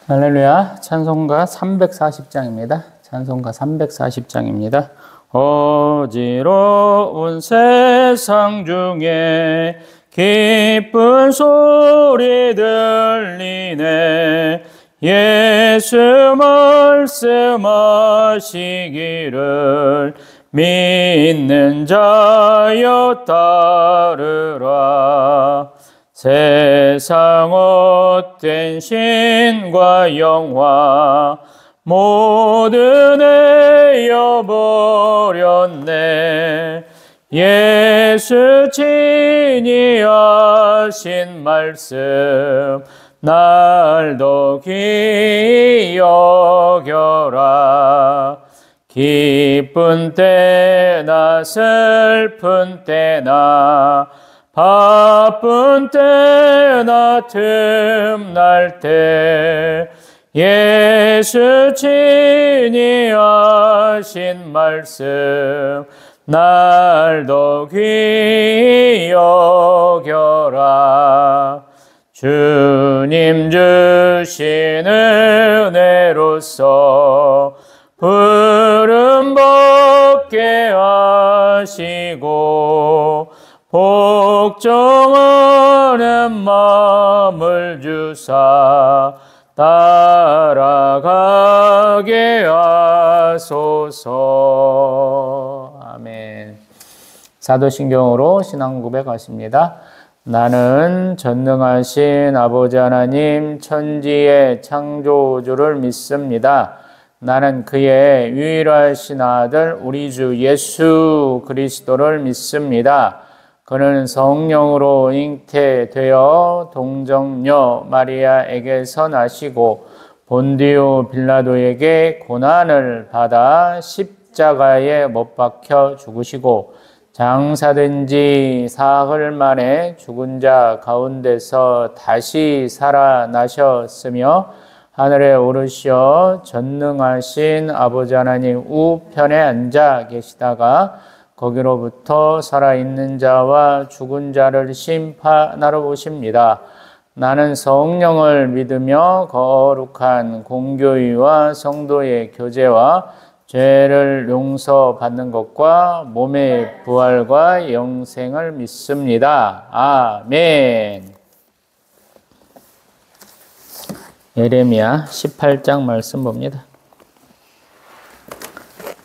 할렐루야. 찬송가 340장입니다. 찬송가 340장입니다. 어지러운 세상 중에 기쁜 소리 들리네. 예수 말씀하시기를 믿는 자여 따르라. 세상 헛된 신과 영화 모두 내어버렸네. 예수 친히 하신 말씀 날도 귀히 여겨라. 기쁜 때나 슬픈 때나 바쁜 때나 틈날 때 예수 친히 하신 말씀 날도 귀히 여겨라. 주님 주신 은혜로서 부름 받게 하시고 복종하는 마음을 주사 따라가게 하소서. 아멘. 사도신경으로 신앙 고백하십니다. 나는 전능하신 아버지 하나님 천지의 창조주를 믿습니다. 나는 그의 유일하신 아들 우리 주 예수 그리스도를 믿습니다. 그는 성령으로 잉태되어 동정녀 마리아에게서 나시고 본디오 빌라도에게 고난을 받아 십자가에 못 박혀 죽으시고 장사된 지 사흘 만에 죽은 자 가운데서 다시 살아나셨으며 하늘에 오르시어 전능하신 아버지 하나님 우편에 앉아 계시다가 거기로부터 살아있는 자와 죽은 자를 심판하러 오십니다. 나는 성령을 믿으며 거룩한 공교회와 성도의 교제와 죄를 용서받는 것과 몸의 부활과 영생을 믿습니다. 아멘. 예레미야 18장 말씀 봅니다.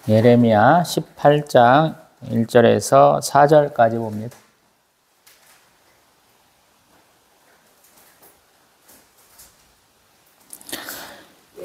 예레미야 18장 1절에서 4절까지 봅니다.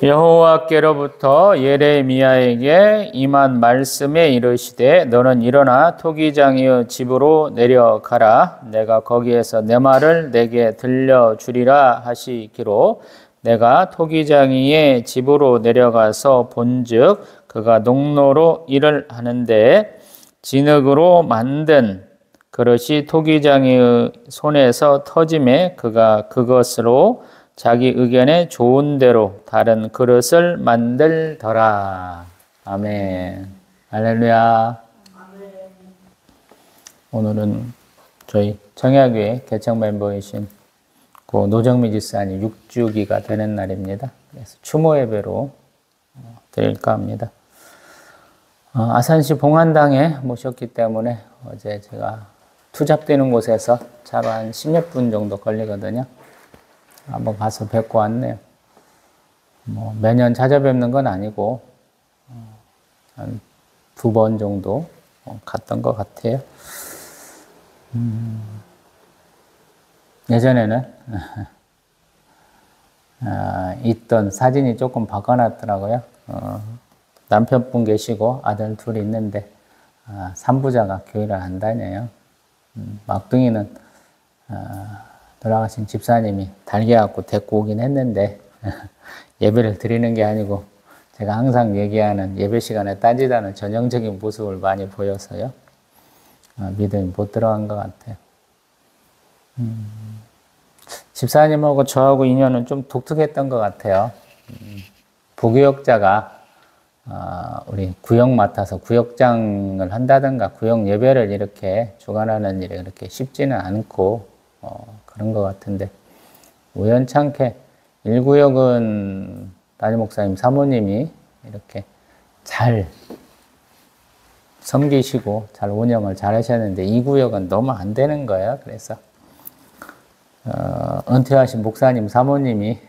여호와께로부터 예레미야에게 임한 말씀에 이르시되 너는 일어나 토기장이의 집으로 내려가라. 내가 거기에서 내 말을 내게 들려주리라 하시기로 내가 토기장이의 집으로 내려가서 본즉 그가 농로로 일을 하는데 진흙으로 만든 그릇이 토기장이의 손에서 터짐에 그가 그것으로 자기 의견에 좋은 대로 다른 그릇을 만들더라. 아멘. 할렐루야. 아멘. 오늘은 저희 청야교회 개척 멤버이신 고 노정미 집사님 6주기가 되는 날입니다. 그래서 추모 예배로 드릴까 합니다. 아산시 봉안당에 모셨기 때문에 어제 제가 투잡되는 곳에서 차로 한 10몇 분 정도 걸리거든요. 한번 가서 뵙고 왔네요. 매년 찾아뵙는 건 아니고 한 2번 정도 갔던 것 같아요. 예전에는 있던 사진이 조금 바꿔놨더라고요. 남편분 계시고 아들 둘이 있는데 산부자가 교회를 안 다녀요. 막둥이는 돌아가신 집사님이 달겨갖고 데리고 오긴 했는데 예배를 드리는 게 아니고 제가 항상 얘기하는 예배 시간에 따지다는 전형적인 모습을 많이 보여서요. 믿음이 못 들어간 것 같아요. 집사님하고 저하고 인연은 좀 독특했던 것 같아요. 부교역자가 우리 구역 맡아서 구역장을 한다든가 구역 예배를 이렇게 주관하는 일이 그렇게 쉽지는 않고 그런 것 같은데 우연찮게 1구역은 담임 목사님 사모님이 이렇게 잘 섬기시고 잘 운영을 잘 하셨는데 2구역은 너무 안 되는 거예요. 그래서 은퇴하신 목사님 사모님이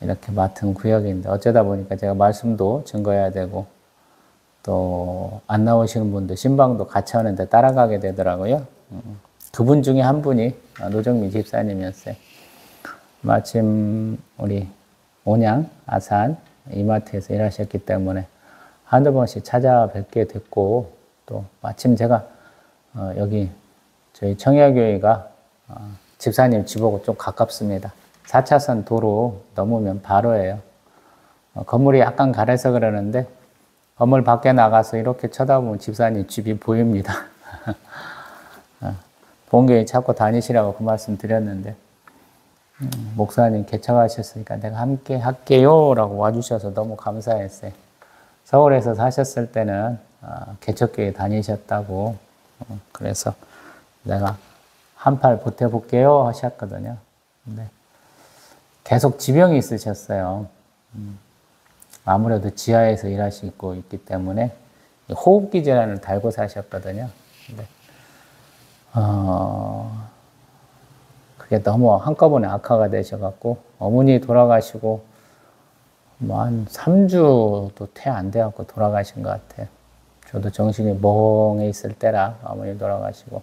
이렇게 맡은 구역인데 어쩌다 보니까 제가 말씀도 증거해야 되고 또 안 나오시는 분들 신방도 같이 하는데 따라가게 되더라고요. 그분 중에 한 분이 노정미 집사님이었어요. 마침 우리 온양, 아산, 이마트에서 일하셨기 때문에 한두 번씩 찾아뵙게 됐고 또 마침 제가 여기 저희 청야교회가 집사님 집하고 좀 가깝습니다. 4차선 도로 넘으면 바로예요. 건물이 약간 가려서 그러는데 건물 밖에 나가서 이렇게 쳐다보면 집사님 집이 보입니다. 본교회 찾고 다니시라고 그 말씀 드렸는데 목사님 개척하셨으니까 내가 함께 할게요 라고 와주셔서 너무 감사했어요. 서울에서 사셨을 때는 개척교회 다니셨다고 그래서 내가 한 팔 보태볼게요 하셨거든요. 근데 계속 지병이 있으셨어요. 아무래도 지하에서 일하시고 있기 때문에 호흡기 질환을 달고 사셨거든요. 근데 그게 너무 한꺼번에 악화가 되셔갖고 어머니 돌아가시고 뭐 한 3주도 퇴 안 돼갖고 돌아가신 것 같아요. 저도 정신이 멍해 있을 때라 어머니 돌아가시고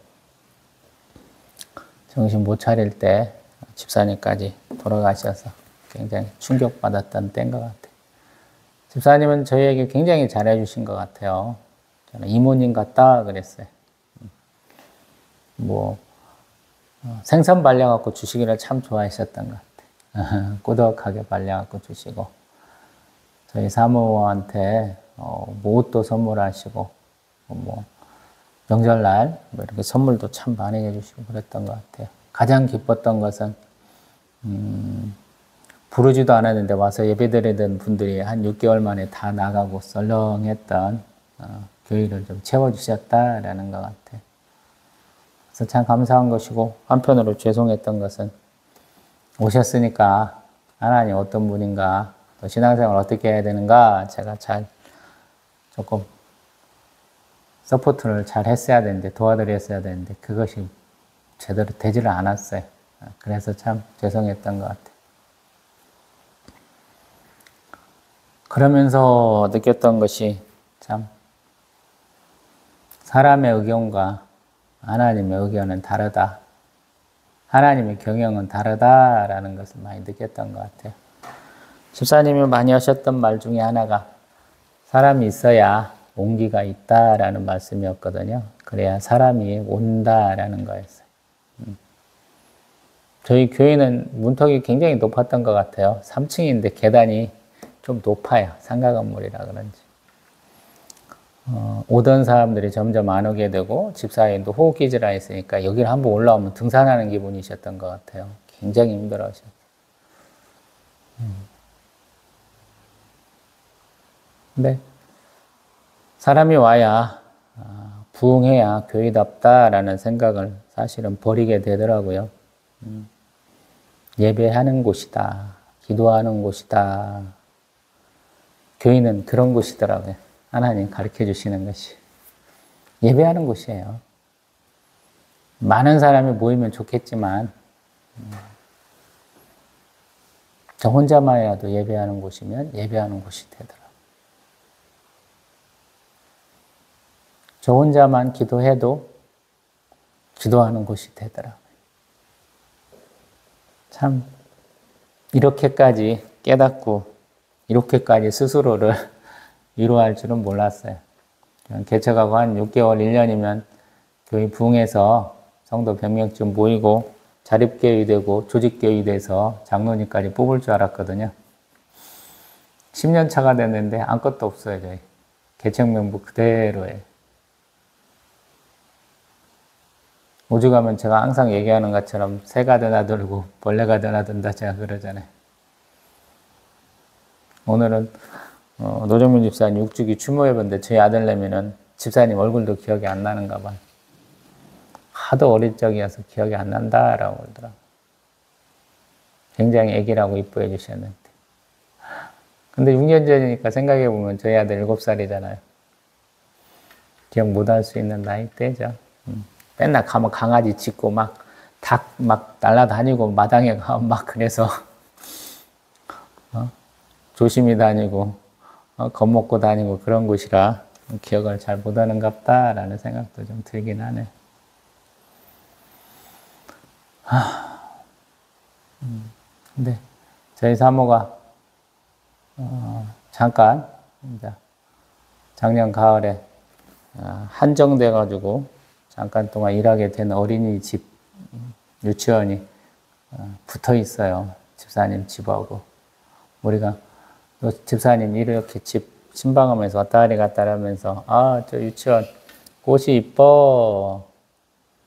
정신 못 차릴 때 집사님까지 돌아가셔서 굉장히 충격받았던 때인 것 같아요. 집사님은 저희에게 굉장히 잘해주신 것 같아요. 저는 이모님 같다 그랬어요. 뭐 생선 발려갖고 주시기를 참 좋아하셨던 것 같아요. 꾸덕하게 발려갖고 주시고 저희 사모한테 뭐 옷도 선물하시고 뭐 명절날 뭐 이렇게 선물도 참 많이 해주시고 그랬던 것 같아요. 가장 기뻤던 것은 부르지도 않았는데 와서 예배드리던 분들이 한 6개월 만에 다 나가고 썰렁했던 교회를 좀 채워주셨다라는 것 같아요. 그래서 참 감사한 것이고 한편으로 죄송했던 것은 오셨으니까 하나님 어떤 분인가 또 신앙생활 어떻게 해야 되는가 제가 잘 조금 서포트를 잘 했어야 되는데 도와드렸어야 되는데 그것이 제대로 되지를 않았어요. 그래서 참 죄송했던 것 같아요. 그러면서 느꼈던 것이 참 사람의 의견과 하나님의 의견은 다르다. 하나님의 경영은 다르다라는 것을 많이 느꼈던 것 같아요. 집사님이 많이 하셨던 말 중에 하나가 사람이 있어야 온기가 있다라는 말씀이었거든요. 그래야 사람이 온다라는 거였어요. 저희 교회는 문턱이 굉장히 높았던 것 같아요. 3층인데 계단이 좀 높아요. 상가 건물이라 그런지. 오던 사람들이 점점 안 오게 되고 집사님도 호흡기 질환이 있으니까 여기를 한번 올라오면 등산하는 기분이셨던 것 같아요. 굉장히 힘들어하셨어요. 근데 사람이 와야 부흥해야 교회답다라는 생각을 사실은 버리게 되더라고요. 예배하는 곳이다. 기도하는 곳이다. 교회는 그런 곳이더라고요. 하나님 가르쳐 주시는 것이. 예배하는 곳이에요. 많은 사람이 모이면 좋겠지만 저 혼자만이라도 예배하는 곳이면 예배하는 곳이 되더라고요. 저 혼자만 기도해도 기도하는 곳이 되더라고요. 참 이렇게까지 깨닫고 이렇게까지 스스로를 위로할 줄은 몰랐어요. 개척하고 한 6개월, 1년이면 교회 부흥해서 성도 100명쯤 모이고 자립교회 되고 조직교회 돼서 장로님까지 뽑을 줄 알았거든요. 10년 차가 됐는데 아무것도 없어요. 저희 개척명부 그대로예요. 오죽하면 제가 항상 얘기하는 것처럼 새가 드나들고 벌레가 드나든다 제가 그러잖아요. 오늘은 노정민 집사님 6주기 추모해봤는데 저희 아들내미는 집사님 얼굴도 기억이 안 나는가 봐요. 하도 어릴 적이어서 기억이 안 난다라고 그러더라고요. 굉장히 애기라고 이뻐해 주셨는데. 근데 6년 전이니까 생각해보면 저희 아들 7살이잖아요. 기억 못할 수 있는 나이대죠. 맨날 가면 강아지 짖고 막 닭 막 날아다니고 마당에 가면 막 그래서 조심히 다니고 겁먹고 다니고 그런 곳이라 기억을 잘 못하는갑다라는 생각도 좀 들긴 하네. 근데 저희 사모가 잠깐 이제 작년 가을에 한정돼 가지고 잠깐 동안 일하게 된 어린이집 유치원이 붙어 있어요. 집사님 집하고. 우리가 집사님 이렇게 집 신방하면서 왔다 갔다 하면서 저 유치원 꽃이 이뻐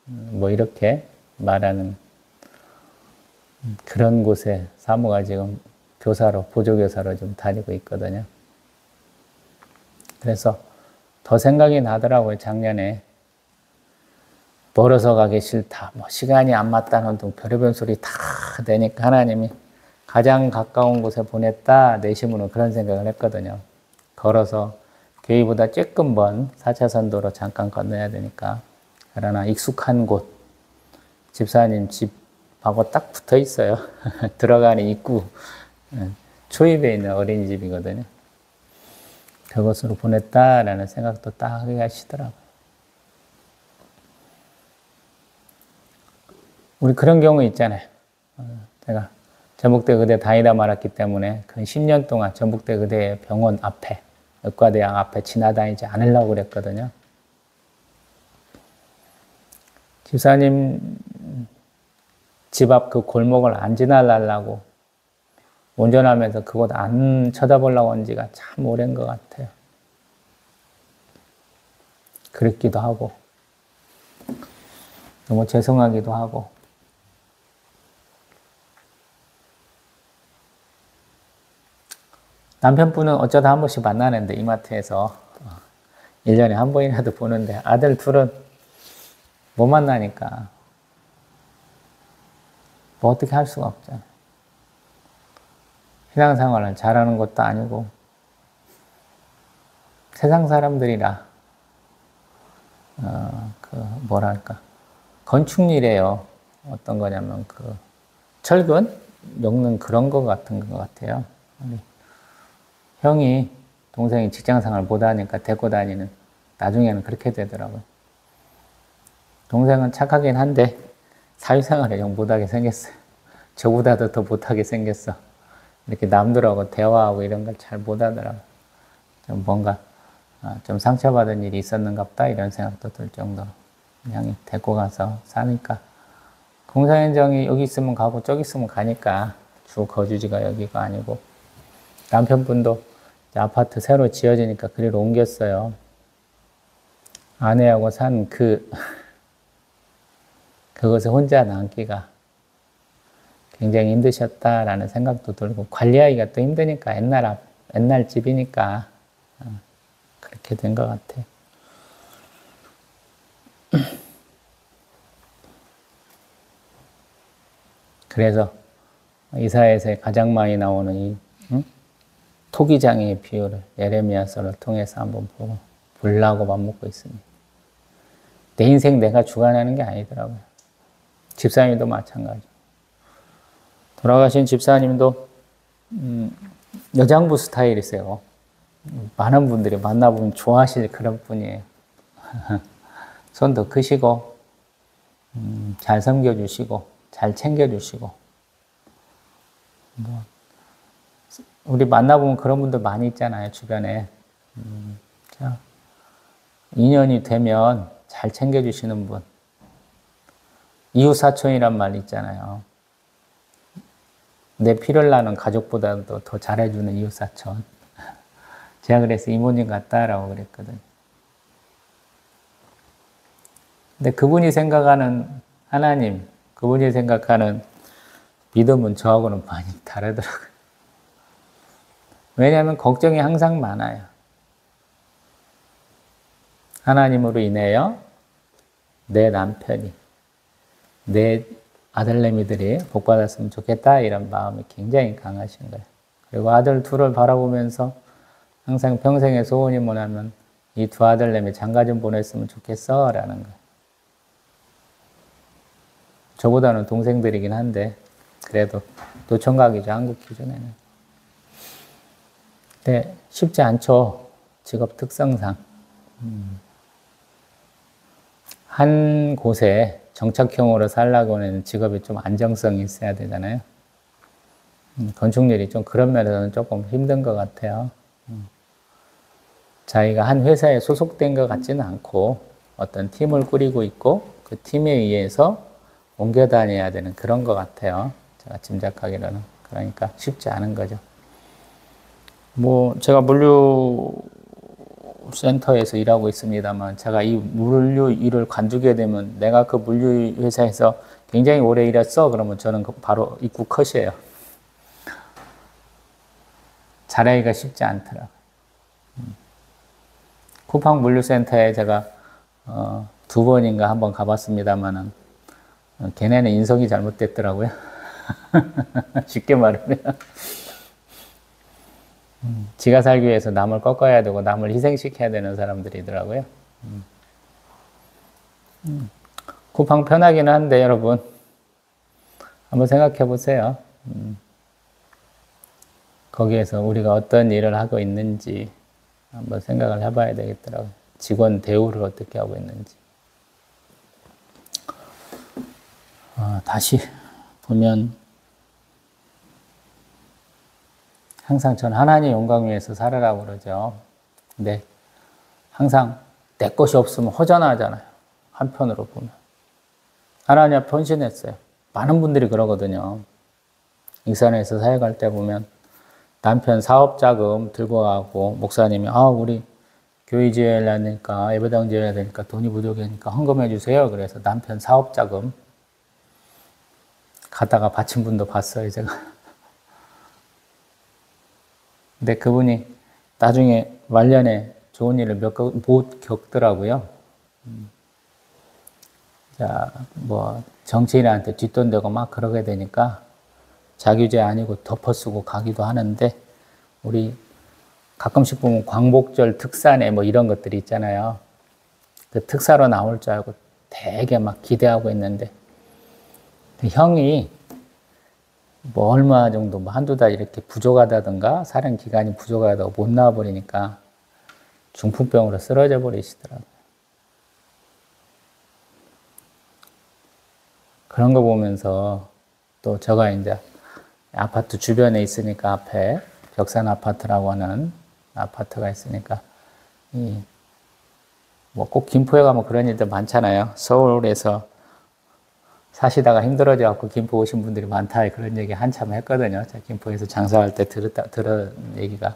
뭐 이렇게 말하는 그런 곳에 사모가 지금 교사로, 보조교사로 좀 다니고 있거든요. 그래서 더 생각이 나더라고요. 작년에 멀어서 가기 싫다, 뭐 시간이 안 맞다는 등 별의별 소리 다 되니까 하나님이 가장 가까운 곳에 보냈다 내심으로 그런 생각을 했거든요. 걸어서 교회보다 조금 먼 4차선 도로 잠깐 건너야 되니까. 그러나 익숙한 곳, 집사님 집하고 딱 붙어 있어요. 들어가는 입구 초입에 있는 어린이집이거든요. 그곳으로 보냈다라는 생각도 딱 하게 하시더라고요. 우리 그런 경우 있잖아요. 제가 전북대 의대 다니다 말았기 때문에 근 10년 동안 전북대 의대 병원 앞에, 의과대학 앞에 지나다니지 않으려고 그랬거든요. 집사님 집 앞 그 골목을 안 지나려고 운전하면서 그곳 안 쳐다보려고 한 지가 참 오랜 것 같아요. 그립기도 하고 너무 죄송하기도 하고. 남편분은 어쩌다 한 번씩 만나는데 이마트에서 1년에 한 번이라도 보는데 아들 둘은 못 만나니까 뭐 어떻게 할 수가 없잖아요. 신앙생활을 잘하는 것도 아니고 세상 사람들이라 뭐랄까 건축일이에요. 어떤 거냐면 그 철근 놓는 그런 거 같은 것 같아요. 형이 동생이 직장생활 못하니까 데리고 다니는, 나중에는 그렇게 되더라고요. 동생은 착하긴 한데 사회생활을 영 못하게 생겼어요. 저보다도 더 못하게 생겼어. 이렇게 남들하고 대화하고 이런 걸 잘 못하더라고요. 좀 뭔가 좀 상처받은 일이 있었는갑다 이런 생각도 들 정도로 그냥 데리고 가서 사니까 공사현장이 여기 있으면 가고 저기 있으면 가니까 주 거주지가 여기가 아니고. 남편분도 아파트 새로 지어지니까 그리로 옮겼어요. 아내하고 산 그것에 혼자 남기가 굉장히 힘드셨다라는 생각도 들고, 관리하기가 또 힘드니까 옛날 집이니까 그렇게 된 것 같아요. 그래서 이사야서에 가장 많이 나오는 이 토기장의 비유를 예레미야서를 통해서 한번 보고 보려고 맘먹고 있습니다. 내 인생 내가 주관하는 게 아니더라고요. 집사님도 마찬가지. 돌아가신 집사님도 여장부 스타일이세요. 많은 분들이 만나보면 좋아하실 그런 분이에요. 손도 크시고 잘 섬겨주시고 잘 챙겨주시고, 우리 만나보면 그런 분들 많이 있잖아요, 주변에. 인연이 되면 잘 챙겨주시는 분. 이웃사촌이란 말 있잖아요. 내 피를 나는 가족보다도 더 잘해주는 이웃사촌. 제가 그래서 이모님 같다라고 그랬거든요. 근데 그분이 생각하는 하나님, 그분이 생각하는 믿음은 저하고는 많이 다르더라고요. 왜냐하면 걱정이 항상 많아요. 하나님으로 인하여 내 남편이, 내 아들내미들이 복받았으면 좋겠다 이런 마음이 굉장히 강하신 거예요. 그리고 아들 둘을 바라보면서 항상 평생의 소원이 뭐냐면 이 두 아들내미 장가 좀 보냈으면 좋겠어 라는 거예요. 저보다는 동생들이긴 한데 그래도 노총각이죠, 한국 기준에는. 근데 쉽지 않죠, 직업 특성상. 한 곳에 정착형으로 살려고 하는 직업이 좀 안정성이 있어야 되잖아요. 건축일이 좀 그런 면에서는 조금 힘든 것 같아요. 자기가 한 회사에 소속된 것 같지는 않고 어떤 팀을 꾸리고 있고 그 팀에 의해서 옮겨 다녀야 되는 그런 것 같아요. 제가 짐작하기로는. 그러니까 쉽지 않은 거죠. 뭐 제가 물류센터에서 일하고 있습니다만 제가 이 물류 일을 관두게 되면 내가 그 물류 회사에서 굉장히 오래 일했어 그러면 저는 바로 입국 컷이에요. 잘하기가 쉽지 않더라고요. 쿠팡 물류센터에 제가 2번인가 한번 가봤습니다만은 걔네는 인성이 잘못됐더라고요. 쉽게 말하면 지가 살기 위해서 남을 꺾어야 되고 남을 희생시켜야 되는 사람들이더라고요. 쿠팡 편하기는 한데 여러분 한번 생각해 보세요. 거기에서 우리가 어떤 일을 하고 있는지 한번 생각을 해봐야 되겠더라고요. 직원 대우를 어떻게 하고 있는지. 다시 보면 항상 전 하나님 영광 위해서 살아라고 그러죠. 근데 항상 내 것이 없으면 허전하잖아요. 한편으로 보면. 하나님 앞에 헌신했어요. 많은 분들이 그러거든요. 익산에서 사역할 때 보면 남편 사업자금 들고 가고 목사님이 우리 교회 지어야 되니까 예배당 지어야 되니까 돈이 부족하니까 헌금해 주세요. 그래서 남편 사업자금 가다가 바친 분도 봤어요, 제가. 근데 그분이 나중에 말년에 좋은 일을 못 겪더라고요. 자, 뭐 정치인한테 뒷돈 대고 막 그러게 되니까 자규제 아니고 덮어쓰고 가기도 하는데 우리 가끔씩 보면 광복절 특사네 뭐 이런 것들이 있잖아요. 그 특사로 나올 줄 알고 되게 막 기대하고 있는데 그 형이 뭐 얼마 정도 뭐 한두 달 이렇게 부족하다든가 사령 기간이 부족하다고 못 나와버리니까 중풍병으로 쓰러져 버리시더라고요. 그런 거 보면서 또 제가 이제 아파트 주변에 있으니까 앞에 벽산 아파트라고 하는 아파트가 있으니까 뭐 꼭 김포에 가면 그런 일들 많잖아요. 서울에서 사시다가 힘들어져 갖고 김포 오신 분들이 많다 그런 얘기 한참 했거든요. 제가 김포에서 장사할 때 들은 얘기가.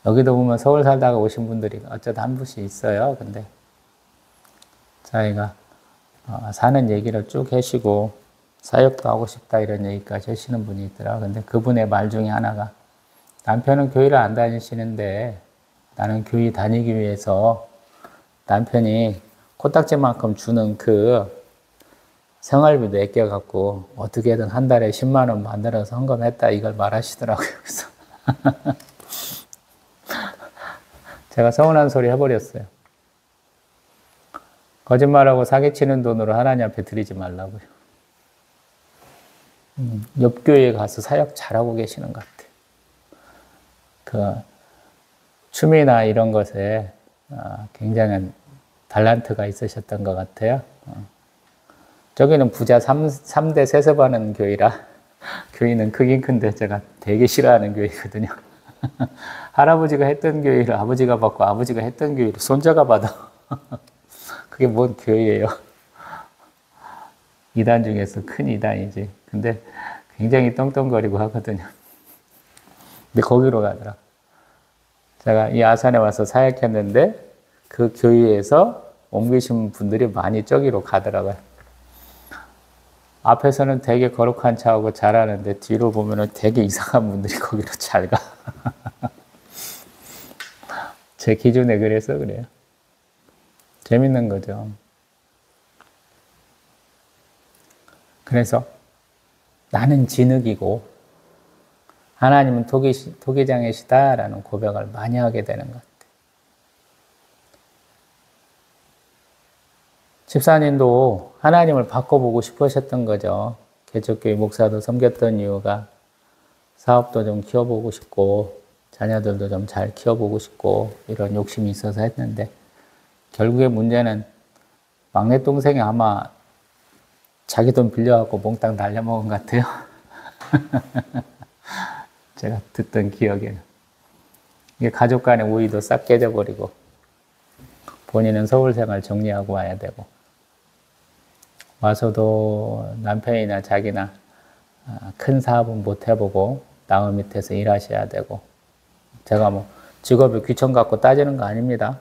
여기도 보면 서울 살다가 오신 분들이 어쩌다 한 분씩 있어요. 근데 자기가 사는 얘기를 쭉 하시고 사역도 하고 싶다 이런 얘기까지 하시는 분이 있더라. 근데 그분의 말 중에 하나가 남편은 교회를 안 다니시는데 나는 교회 다니기 위해서 남편이 코딱지만큼 주는 그 생활비도 아껴갖고 어떻게든 한 달에 10만 원 만들어서 헌금했다 이걸 말하시더라고요. 그래서 제가 서운한 소리 해버렸어요. 거짓말하고 사기치는 돈으로 하나님 앞에 드리지 말라고요. 옆 교회에 가서 사역 잘하고 계시는 것 같아요. 그 춤이나 이런 것에 굉장한 달란트가 있으셨던 것 같아요. 저기는 부자 3대 세습하는 교회라 교회는 크긴 큰데 제가 되게 싫어하는 교회거든요. 할아버지가 했던 교회를 아버지가 받고 아버지가 했던 교회를 손자가 받아. 그게 뭔 교회예요. 이단 중에서 큰 이단이지. 근데 굉장히 떵떵거리고 하거든요. 근데 거기로 가더라. 제가 이 아산에 와서 사역했는데 그 교회에서 옮기신 분들이 많이 저기로 가더라고요. 앞에서는 되게 거룩한 차하고 잘하는데 뒤로 보면은 되게 이상한 분들이 거기로 잘 가. 제 기준에 그래서 그래요. 재밌는 거죠. 그래서 나는 진흙이고 하나님은 토기장이시다라는 고백을 많이 하게 되는 것 같아요. 집사님도 하나님을 바꿔보고 싶으셨던 거죠. 개척교회 목사도 섬겼던 이유가 사업도 좀 키워보고 싶고 자녀들도 좀 잘 키워보고 싶고 이런 욕심이 있어서 했는데 결국에 문제는 막내 동생이 아마 자기 돈 빌려갖고 몽땅 날려먹은 것 같아요. 제가 듣던 기억에는. 이게 가족 간의 우위도 싹 깨져버리고 본인은 서울 생활 정리하고 와야 되고 와서도 남편이나 자기나 큰 사업은 못 해보고 나무 밑에서 일하셔야 되고 제가 뭐 직업을 귀천 갖고 따지는 거 아닙니다.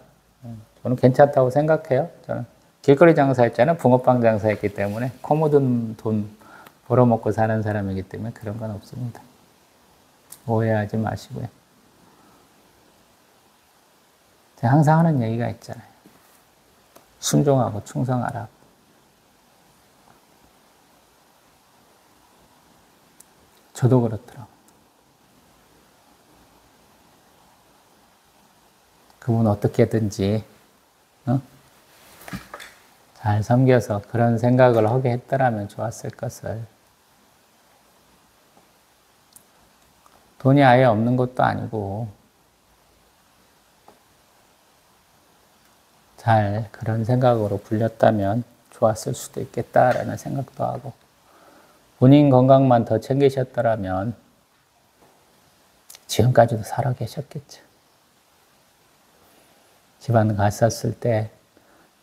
저는 괜찮다고 생각해요. 저는 길거리 장사했잖아요. 붕어빵 장사했기 때문에 코 묻은 돈 벌어먹고 사는 사람이기 때문에 그런 건 없습니다. 오해하지 마시고요. 제가 항상 하는 얘기가 있잖아요. 순종하고 충성하라. 저도 그렇더라고요. 그분 어떻게든지 잘 섬겨서 그런 생각을 하게 했더라면 좋았을 것을. 돈이 아예 없는 것도 아니고 잘 그런 생각으로 굴렸다면 좋았을 수도 있겠다라는 생각도 하고 본인 건강만 더 챙기셨더라면 지금까지도 살아 계셨겠죠. 집안 갔었을 때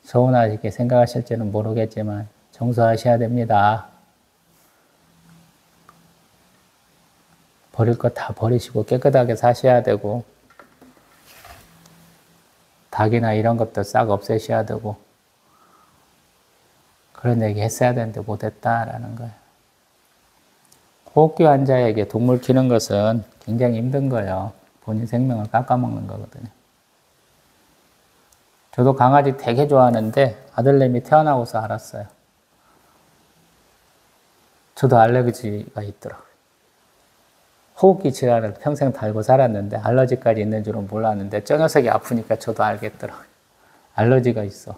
서운하게 생각하실지는 모르겠지만 청소하셔야 됩니다. 버릴 거 다 버리시고 깨끗하게 사셔야 되고 닭이나 이런 것도 싹 없애셔야 되고 그런 얘기 했어야 되는데 못했다라는 거예요. 호흡기 환자에게 동물 키우는 것은 굉장히 힘든 거예요. 본인 생명을 깎아먹는 거거든요. 저도 강아지 되게 좋아하는데 아들내미 태어나고서 알았어요. 저도 알레르기가 있더라고요. 호흡기 질환을 평생 달고 살았는데 알러지까지 있는 줄은 몰랐는데 저 녀석이 아프니까 저도 알겠더라고요. 알러지가 있어.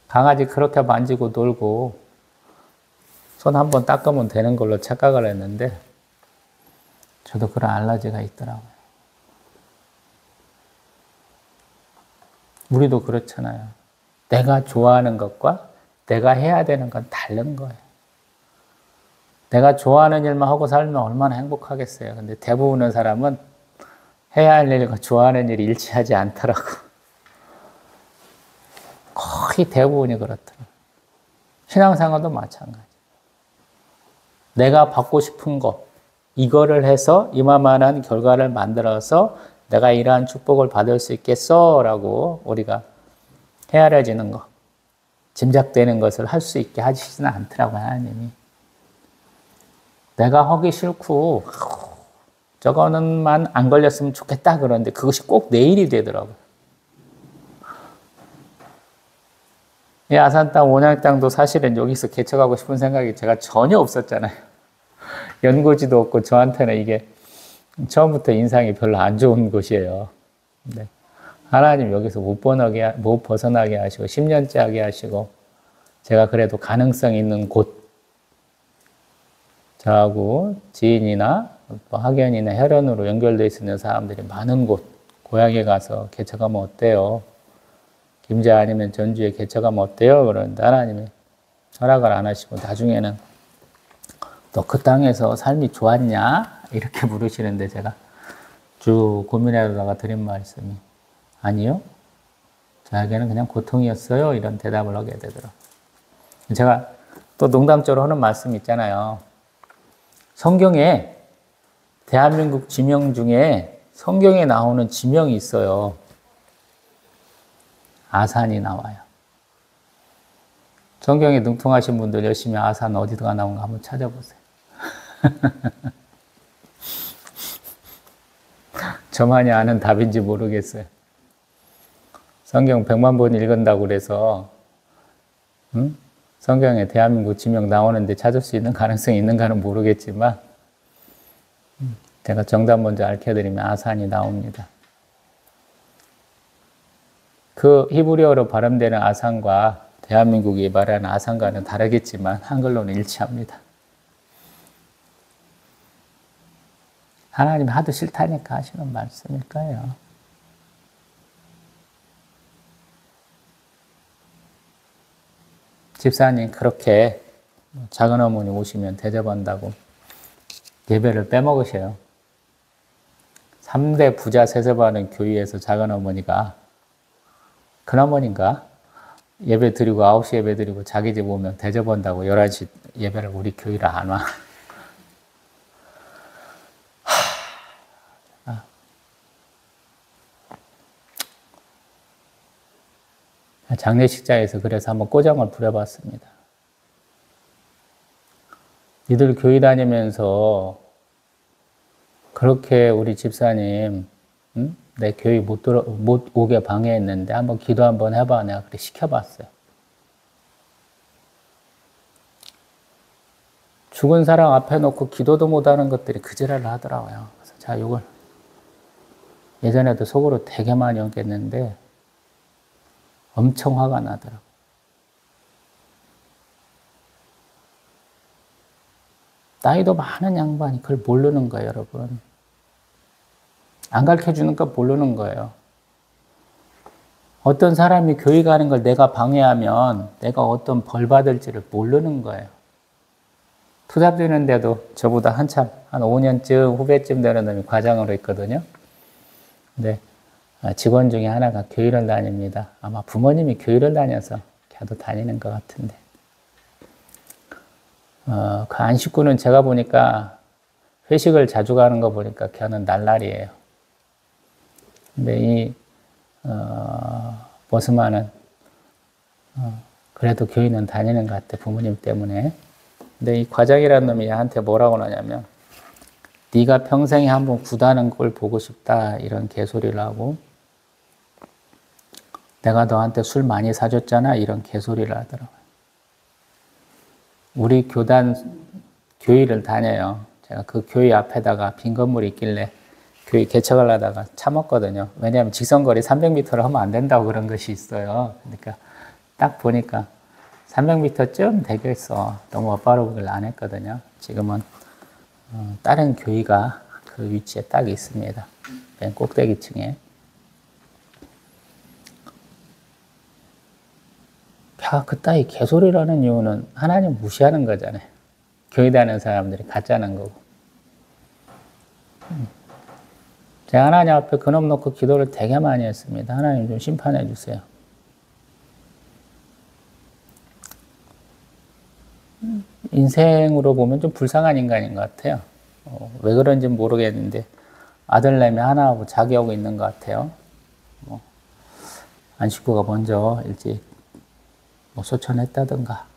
강아지 그렇게 만지고 놀고 손 한번 닦으면 되는 걸로 착각을 했는데 저도 그런 알러지가 있더라고요. 우리도 그렇잖아요. 내가 좋아하는 것과 내가 해야 되는 건 다른 거예요. 내가 좋아하는 일만 하고 살면 얼마나 행복하겠어요. 근데 대부분의 사람은 해야 할 일과 좋아하는 일이 일치하지 않더라고. 거의 대부분이 그렇더라고요. 신앙생활도 마찬가지. 내가 받고 싶은 것, 이거를 해서 이만한 결과를 만들어서 내가 이러한 축복을 받을 수 있겠어? 라고 우리가 헤아려지는 것, 짐작되는 것을 할 수 있게 하시지는 않더라고요, 하나님이. 내가 하기 싫고 저거는만 안 걸렸으면 좋겠다 그러는데 그것이 꼭 내일이 되더라고요. 이 아산 땅, 온양 땅도 사실은 여기서 개척하고 싶은 생각이 제가 전혀 없었잖아요. 연고지도 없고 저한테는 이게 처음부터 인상이 별로 안 좋은 곳이에요. 네. 하나님 여기서 못 벗어나게 하시고 10년째 하게 하시고 제가 그래도 가능성 있는 곳 저하고 지인이나 학연이나 혈연으로 연결되어 있는 사람들이 많은 곳 고향에 가서 개척하면 어때요? 김제 아니면 전주에 개척하면 어때요? 그러는데 하나님이 허락을 안 하시고 나중에는 너 그 땅에서 삶이 좋았냐? 이렇게 물으시는데 제가 쭉 고민하다가 드린 말씀이 아니요. 저에게는 그냥 고통이었어요. 이런 대답을 하게 되더라고요. 제가 또 농담적으로 하는 말씀 있잖아요. 성경에 대한민국 지명 중에 성경에 나오는 지명이 있어요. 아산이 나와요. 성경에 능통하신 분들 열심히 아산 어디가 나온가 한번 찾아보세요. 저만이 아는 답인지 모르겠어요. 성경 100만 번 읽은다고 그래서 성경에 대한민국 지명 나오는데 찾을 수 있는 가능성이 있는가는 모르겠지만 제가 정답 먼저 알려드리면 아산이 나옵니다. 그 히브리어로 발음되는 아산과 대한민국이 말하는 아산과는 다르겠지만 한글로는 일치합니다. 하나님이 하도 싫다니까 하시는 말씀일 거예요. 집사님 그렇게 작은 어머니 오시면 대접한다고 예배를 빼먹으셔요. 3대 부자 세습하는 교회에서 작은 어머니가 큰어머니인가? 예배 드리고 9시 예배 드리고 자기 집 오면 대접한다고 11시 예배를 우리 교회를 안 와. 장례식장에서 그래서 한번 꼬장을 부려봤습니다. 니들 교회 다니면서 그렇게 우리 집사님 내 교회 못 오게 방해했는데 한번 기도 한번 해봐. 내가 그렇게 시켜봤어요. 죽은 사람 앞에 놓고 기도도 못하는 것들이 그 지랄을 하더라고요. 그래서 제가 이걸 예전에도 속으로 되게 많이 얹겠는데 엄청 화가 나더라고요. 나이도 많은 양반이 그걸 모르는 거예요, 여러분. 안 가르쳐주니까 모르는 거예요. 어떤 사람이 교회 가는 걸 내가 방해하면 내가 어떤 벌 받을지를 모르는 거예요. 투잡되는데도 저보다 한참, 한 5년쯤 후배쯤 되는 놈이 과장으로 있거든요. 근데 직원 중에 하나가 교회를 다닙니다. 아마 부모님이 교회를 다녀서 걔도 다니는 것 같은데. 그 안식구는 제가 보니까 회식을 자주 가는 거 보니까 걔는 날라리예요. 근데 이 버스만은 그래도 교회는 다니는 것 같아, 부모님 때문에. 근데 이 과장이라는 놈이 얘한테 뭐라고 하냐면 네가 평생에 한번 구다는 걸 보고 싶다 이런 개소리를 하고 내가 너한테 술 많이 사줬잖아 이런 개소리를 하더라고요. 우리 교회를 다녀요. 제가 그 교회 앞에다가 빈 건물이 있길래 교회 개척을 하다가 참았거든요. 왜냐하면 직선거리 300m를 하면 안 된다고 그런 것이 있어요. 그러니까 딱 보니까 300m쯤 되겠어. 너무 엇바르기를 안 했거든요. 지금은 다른 교회가 그 위치에 딱 있습니다. 맨 꼭대기층에. 걔가 그따위 개소리라는 이유는 하나님 무시하는 거잖아요. 교회 다니는 사람들이 가짜는 거고. 제가 하나님 앞에 그놈 놓고 기도를 되게 많이 했습니다. 하나님 좀 심판해 주세요. 인생으로 보면 좀 불쌍한 인간인 것 같아요. 왜 그런지 모르겠는데 아들내미 하나하고 자기하고 있는 것 같아요. 안식구가 먼저 일찍 소천했다든가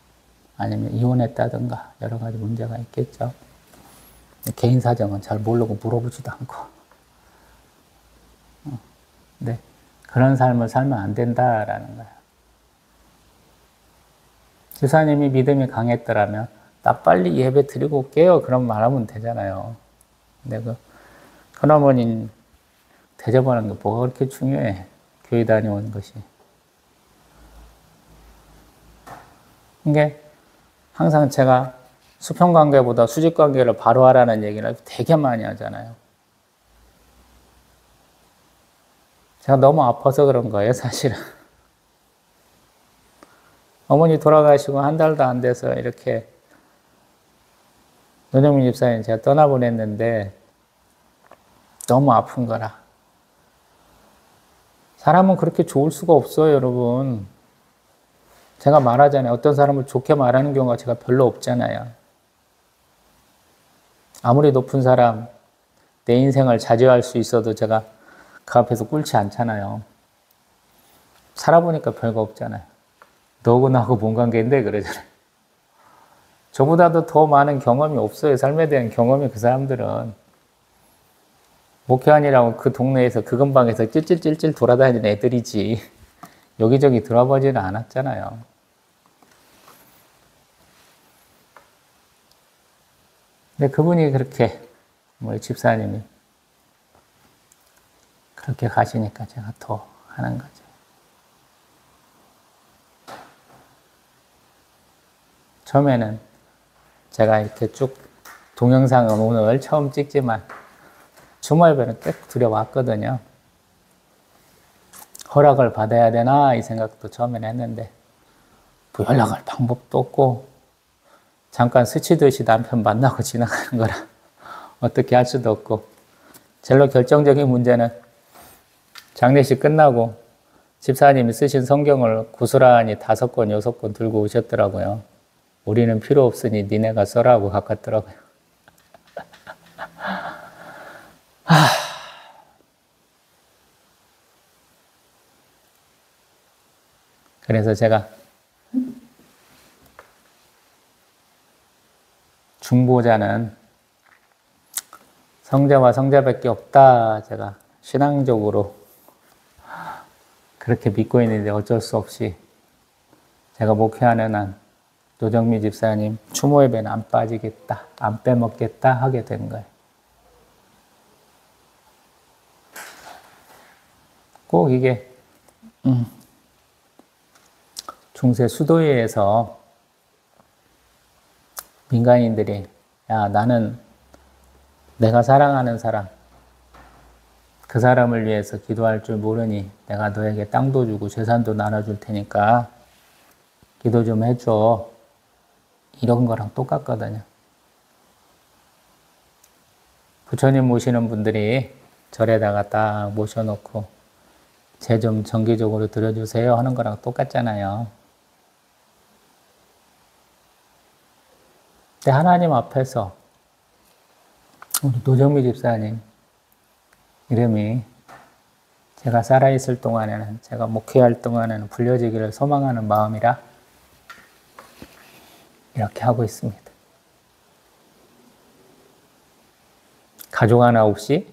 아니면 이혼했다든가 여러 가지 문제가 있겠죠. 개인 사정은 잘 모르고 물어보지도 않고. 네, 그런 삶을 살면 안 된다라는 거예요. 집사님이 믿음이 강했더라면 나 빨리 예배 드리고 올게요. 그런 말 하면 되잖아요. 근데 큰어머니 대접하는 게 뭐가 그렇게 중요해. 교회 다녀온 것이. 이게 항상 제가 수평관계보다 수직관계를 바로 하라는 얘기를 되게 많이 하잖아요. 제가 너무 아파서 그런 거예요, 사실은. 어머니 돌아가시고 한 달도 안 돼서 이렇게 노정민 집사님 제가 떠나보냈는데 너무 아픈 거라. 사람은 그렇게 좋을 수가 없어요, 여러분. 제가 말하잖아요. 어떤 사람을 좋게 말하는 경우가 제가 별로 없잖아요. 아무리 높은 사람, 내 인생을 자제할 수 있어도 제가 그 앞에서 꿇지 않잖아요. 살아보니까 별거 없잖아요. 너하고 나하고 뭔 관계인데 그러잖아요. 저보다도 더 많은 경험이 없어요. 삶에 대한 경험이 그 사람들은. 목회하느라고 그 동네에서 그 근방에서 찔찔찔찔 돌아다니는 애들이지 여기저기 들어보지는 않았잖아요. 근데 그분이 그렇게, 우리 집사님이 그렇게 가시니까 제가 더 하는 거죠. 처음에는 제가 이렇게 쭉 동영상은 오늘 처음 찍지만 추모예배는 꽤 두려웠거든요. 허락을 받아야 되나 이 생각도 처음에는 했는데 뭐 연락할 방법도 없고 잠깐 스치듯이 남편 만나고 지나가는 거라 어떻게 할 수도 없고 제일 결정적인 문제는 장례식 끝나고 집사님이 쓰신 성경을 고스란히 5권, 6권 들고 오셨더라고요. 우리는 필요 없으니 니네가 써라고 가깝더라고요. 그래서 제가 중보자는 성자와 성자밖에 없다. 제가 신앙적으로 그렇게 믿고 있는데 어쩔 수 없이 제가 목회하는 한 노정미 집사님 추모예배는 안 빠지겠다, 안 빼먹겠다 하게 된 거예요. 꼭 이게 중세 수도회에서 민간인들이 야 나는 내가 사랑하는 사람 그 사람을 위해서 기도할 줄 모르니 내가 너에게 땅도 주고 재산도 나눠줄 테니까 기도 좀 해줘. 이런 거랑 똑같거든요. 부처님 모시는 분들이 절에다가 딱 모셔놓고 제 좀 정기적으로 드려주세요 하는 거랑 똑같잖아요. 근데 하나님 앞에서 우리 노정미 집사님 이름이 제가 살아있을 동안에는 제가 목회할 동안에는 불려지기를 소망하는 마음이라 이렇게 하고 있습니다. 가족 하나 없이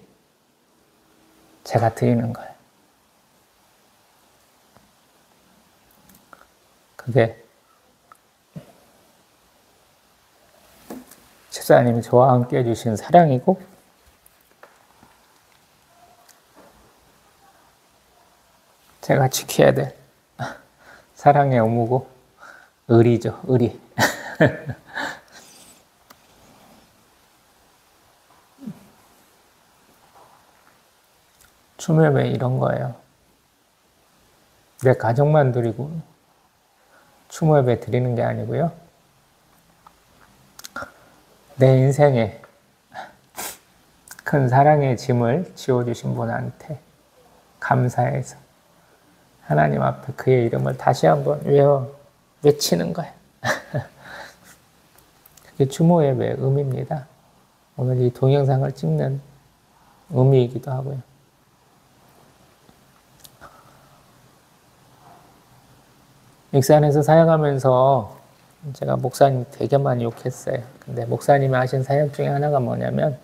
제가 드리는 거예요. 그게 집사님이 저와 함께 해주신 사랑이고 제가 지켜야 될 사랑의 의무고 의리죠, 의리. 추모예배 이런 거예요. 내 가족만 드리고 추모예배 드리는 게 아니고요. 내 인생에 큰 사랑의 짐을 지어주신 분한테 감사해서 하나님 앞에 그의 이름을 다시 한번 외치는 거예요. 그게 추모예배의 의미입니다. 오늘 이 동영상을 찍는 의미이기도 하고요. 익산에서 사역하면서 제가 목사님 되게 많이 욕했어요. 근데 목사님이 하신 사역 중에 하나가 뭐냐면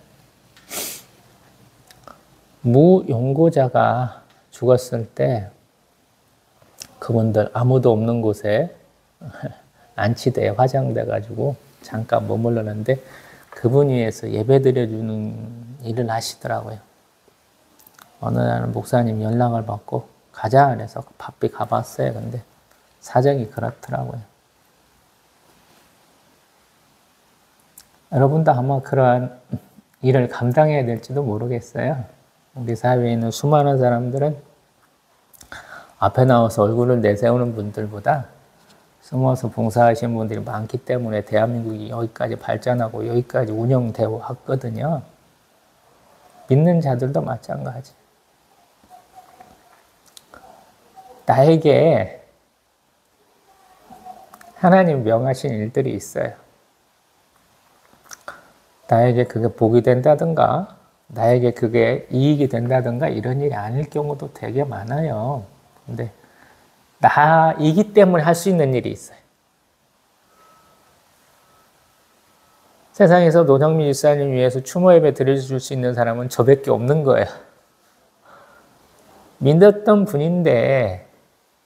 무용고자가 죽었을 때 그분들 아무도 없는 곳에 안치대에 화장돼가지고 잠깐 머물렀는데 그분 위해서 예배 드려주는 일을 하시더라고요. 어느 날은 목사님 연락을 받고 가자 그래서 바삐 가봤어요. 근데 사정이 그렇더라고요. 여러분도 아마 그러한 일을 감당해야 될지도 모르겠어요. 우리 사회에 있는 수많은 사람들은 앞에 나와서 얼굴을 내세우는 분들보다 숨어서 봉사하신 분들이 많기 때문에 대한민국이 여기까지 발전하고 여기까지 운영되고 왔거든요. 믿는 자들도 마찬가지. 나에게 하나님 명하신 일들이 있어요. 나에게 그게 복이 된다든가 나에게 그게 이익이 된다든가 이런 일이 아닐 경우도 되게 많아요. 근데 나이기 때문에 할 수 있는 일이 있어요. 세상에서 노정미 집사님 위해서 추모예배 드려줄 수 있는 사람은 저밖에 없는 거예요. 믿었던 분인데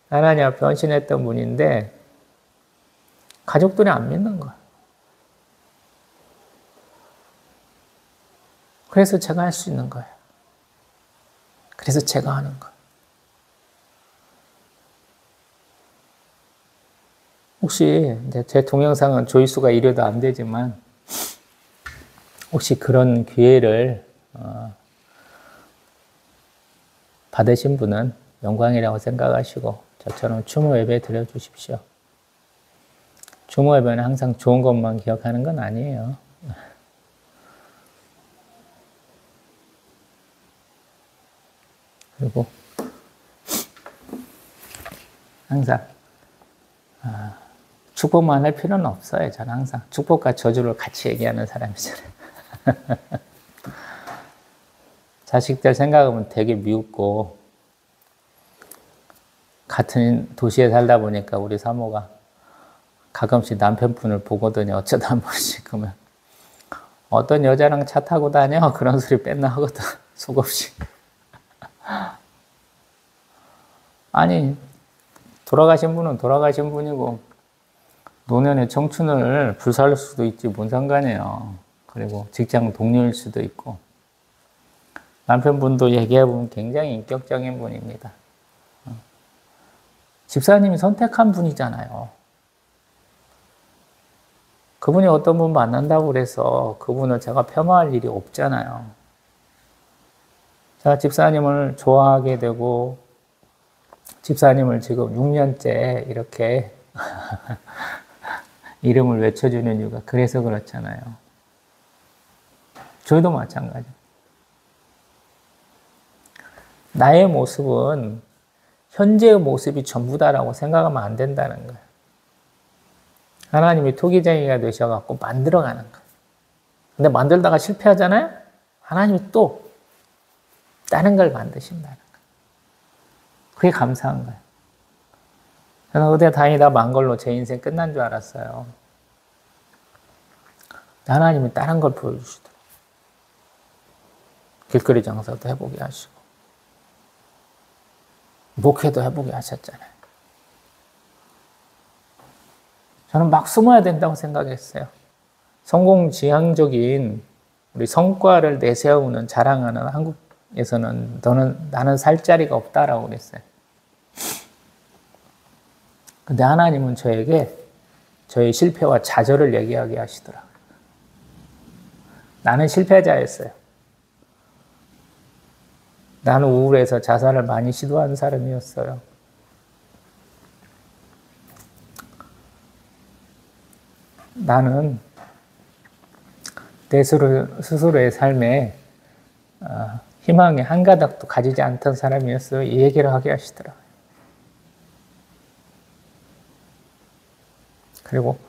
하나님 앞에 헌신했던 분인데 가족들이 안 믿는 거예요. 그래서 제가 할 수 있는 거예요. 그래서 제가 하는 거예요. 혹시 이제 제 동영상은 조회수가 이래도 안 되지만 혹시 그런 기회를 받으신 분은 영광이라고 생각하시고 저처럼 추모 예배 드려주십시오. 추모 예배는 항상 좋은 것만 기억하는 건 아니에요. 그리고 항상 축복만 할 필요는 없어요. 저는 항상 축복과 저주를 같이 얘기하는 사람이잖아요. 자식들 생각하면 되게 미웠고 같은 도시에 살다 보니까 우리 사모가 가끔씩 남편분을 보거든요. 어쩌다 한 번씩. 그러면 어떤 여자랑 차 타고 다녀? 그런 소리 맨날 하거든. 속없이. 아니 돌아가신 분은 돌아가신 분이고 노년의 청춘을 불살릴 수도 있지 뭔 상관이에요. 그리고 직장 동료일 수도 있고 남편분도 얘기해보면 굉장히 인격적인 분입니다. 집사님이 선택한 분이잖아요. 그분이 어떤 분 만난다고 그래서 그분을 제가 폄하할 일이 없잖아요. 제가 집사님을 좋아하게 되고 집사님을 지금 6년째 이렇게 이름을 외쳐주는 이유가 그래서 그렇잖아요. 저희도 마찬가지예요. 나의 모습은 현재의 모습이 전부다라고 생각하면 안 된다는 거예요. 하나님이 토기쟁이가 되셔갖고 만들어가는 거예요. 근데 만들다가 실패하잖아요? 하나님이 또 다른 걸 만드신다는 거예요. 그게 감사한 거예요. 저는 의대 다니다 만 걸로 제 인생 끝난 줄 알았어요. 하나님이 다른 걸 보여주시더라고요. 길거리 장사도 해보게 하시고 목회도 해보게 하셨잖아요. 저는 막 숨어야 된다고 생각했어요. 성공지향적인 우리 성과를 내세우는 자랑하는 한국에서는 나는 살 자리가 없다라고 그랬어요. 근데 하나님은 저에게 저의 실패와 좌절을 얘기하게 하시더라고요. 나는 실패자였어요. 나는 우울해서 자살을 많이 시도한 사람이었어요. 나는 내 스스로의 삶에 희망의 한 가닥도 가지지 않던 사람이었어요. 이 얘기를 하게 하시더라고요. 그리고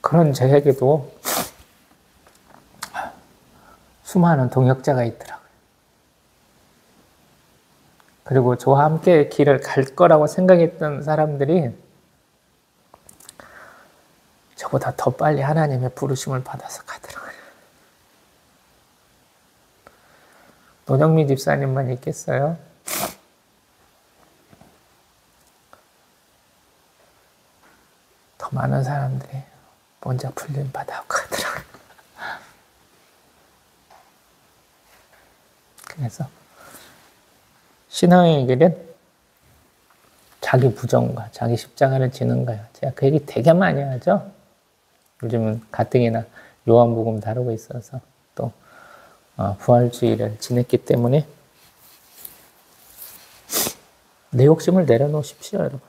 그런 저에게도 수많은 동역자가 있더라고요. 그리고 저와 함께 길을 갈 거라고 생각했던 사람들이 저보다 더 빨리 하나님의 부르심을 받아서 가더라고요. 노정미 집사님만 있겠어요? 더 많은 사람들이 먼저 풀림 받아오고 가더라고요. 그래서 신앙의 길은 자기 부정과 자기 십자가를 지는 거예요. 제가 그 얘기 되게 많이 하죠. 요즘은 가뜩이나 요한복음 다루고 있어서 또 부활주의를 지냈기 때문에 내 욕심을 내려놓으십시오, 여러분.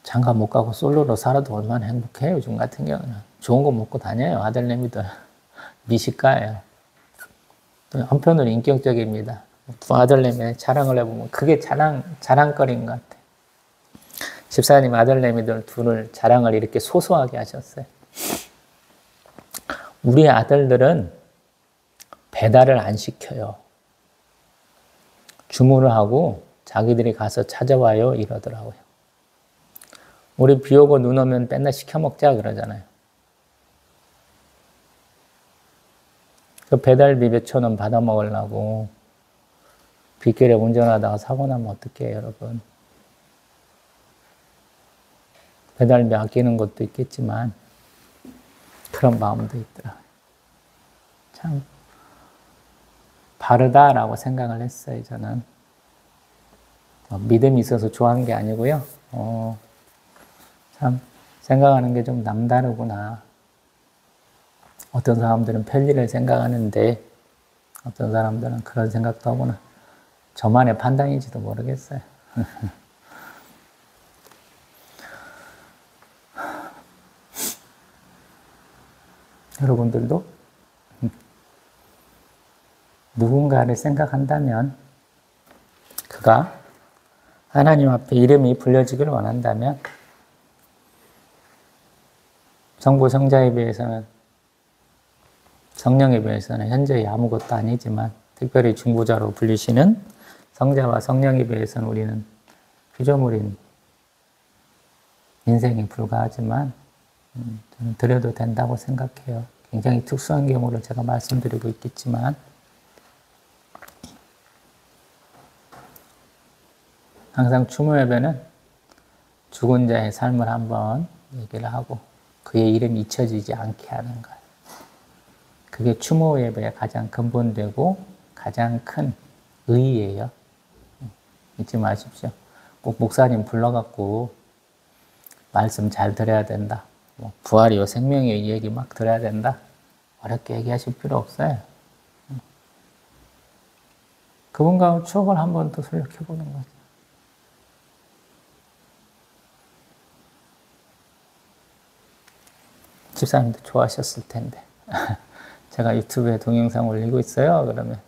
장가 못 가고 솔로로 살아도 얼마나 행복해요. 요즘 같은 경우는 좋은 거 먹고 다녀요. 아들내미들 미식가예요. 또 한편으로 인격적입니다. 아들내미 자랑을 해보면 그게 자랑거리인 것 같아요. 집사님 아들내미들 둘을 자랑을 이렇게 소소하게 하셨어요. 우리 아들들은 배달을 안 시켜요. 주문을 하고 자기들이 가서 찾아와요 이러더라고요. 우리 비 오고 눈 오면 맨날 시켜 먹자 그러잖아요. 그 배달비 몇천 원 받아 먹으려고 빗길에 운전하다가 사고 나면 어떡해요, 여러분. 배달비 아끼는 것도 있겠지만 그런 마음도 있더라고요. 참 바르다라고 생각을 했어요. 저는 믿음이 있어서 좋아하는 게 아니고요. 참 생각하는 게 좀 남다르구나. 어떤 사람들은 편리를 생각하는데 어떤 사람들은 그런 생각도 하구나. 저만의 판단인지도 모르겠어요. 여러분들도 누군가를 생각한다면, 그가 하나님 앞에 이름이 불려지기를 원한다면, 성부 성자에 비해서는, 성령에 비해서는 현저히 아무것도 아니지만 특별히 중보자로 불리시는 성자와 성령에 비해서는 우리는 피조물인 인생에 불과하지만 저는 드려도 된다고 생각해요. 굉장히 특수한 경우를 제가 말씀드리고 있겠지만 항상 추모 예배는 죽은 자의 삶을 한번 얘기를 하고 그의 이름이 잊혀지지 않게 하는 거예요. 그게 추모 예배의 가장 근본되고 가장 큰 의의예요. 잊지 마십시오. 꼭 목사님 불러갖고 말씀 잘 들어야 된다. 부활이요 생명이요 이 얘기 막 들어야 된다. 어렵게 얘기하실 필요 없어요. 그분과 추억을 한번 또 생각해보는 거죠. 집사님도 좋아하셨을 텐데 제가 유튜브에 동영상 올리고 있어요. 그러면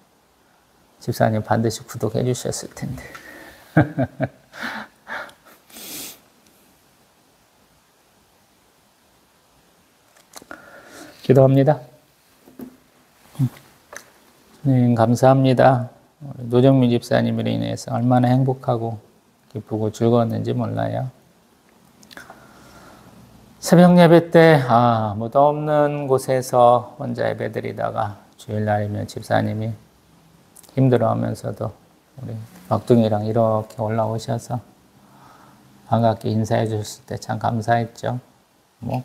집사님 반드시 구독해 주셨을 텐데 기도합니다. 주님 감사합니다. 노정미 집사님으로 인해서 얼마나 행복하고 기쁘고 즐거웠는지 몰라요. 새벽 예배 때 아무도 없는 곳에서 혼자 예배드리다가 주일날이면 집사님이 힘들어하면서도 우리 막둥이랑 이렇게 올라오셔서 반갑게 인사해 주셨을 때 참 감사했죠.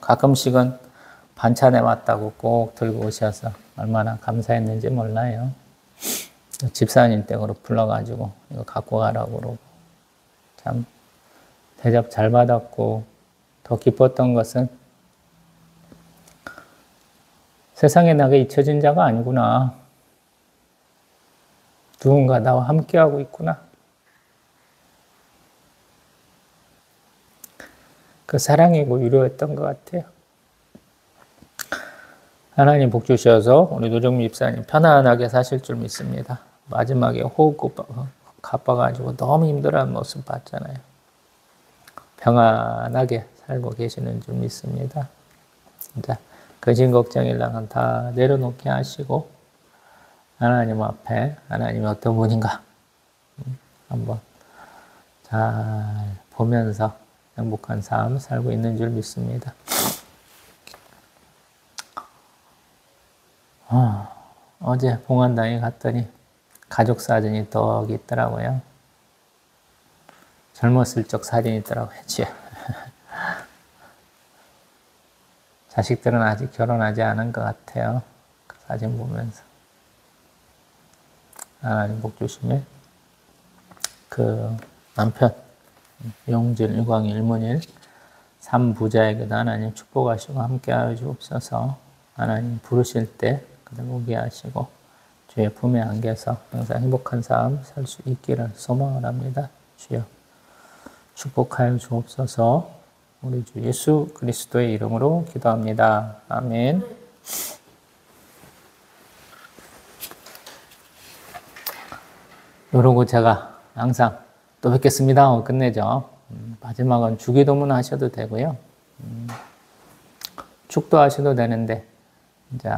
가끔씩은 반찬해 왔다고 꼭 들고 오셔서 얼마나 감사했는지 몰라요. 집사님 댁으로 불러가지고 이거 갖고 가라고 그러고 참 대접 잘 받았고 더 기뻤던 것은 세상에 나가 잊혀진 자가 아니구나. 누군가 나와 함께하고 있구나. 그 사랑이고 위로였던 것 같아요. 하나님 복 주셔서 우리 노정미 집사님 편안하게 사실 줄 믿습니다. 마지막에 호흡 가빠가지고 너무 힘들어하는 모습 봤잖아요. 평안하게 살고 계시는 줄 믿습니다. 진짜 근심 걱정일랑은 다 내려놓게 하시고 하나님 앞에 하나님이 어떤 분인가 한번 잘 보면서 행복한 삶 살고 있는 줄 믿습니다. 어제 봉안당에 갔더니 가족 사진이 떡 있더라고요. 젊었을 적 사진이 있더라고요. 자식들은 아직 결혼하지 않은 것 같아요. 그 사진 보면서. 하나님 복 주시면 그 남편 용질 일광 일문일 삼부자에게도 하나님 축복하시고 함께하여 주옵소서. 하나님 부르실 때 그들 오게 하시고 주의 품에 안겨서 항상 행복한 삶 살 수 있기를 소망을 합니다. 주여 축복하여 주옵소서. 우리 주 예수 그리스도의 이름으로 기도합니다. 아멘. 이러고 제가 항상 또 뵙겠습니다 하고 끝내죠. 마지막은 주기도문 하셔도 되고요. 축도하셔도 되는데 이제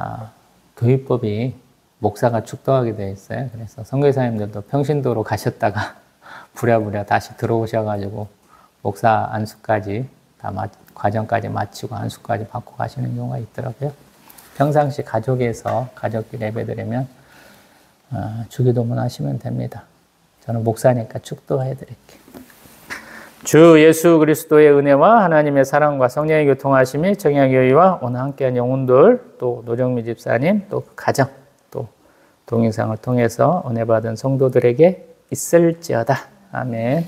교회법이 목사가 축도하게 되어 있어요. 그래서 선교사님들도 평신도로 가셨다가 부랴부랴 다시 들어오셔가지고 목사 안수까지 다 과정까지 마치고 안수까지 받고 가시는 경우가 있더라고요. 평상시 가족끼리 예배드리면 주기도문 하시면 됩니다. 저는 목사니까 축도해 드릴게요. 주 예수 그리스도의 은혜와 하나님의 사랑과 성령의 교통하심이 정약교회와 오늘 함께한 영혼들, 또 노정미 집사님, 또 가정, 또 동영상을 통해서 은혜 받은 성도들에게 있을지어다. 아멘.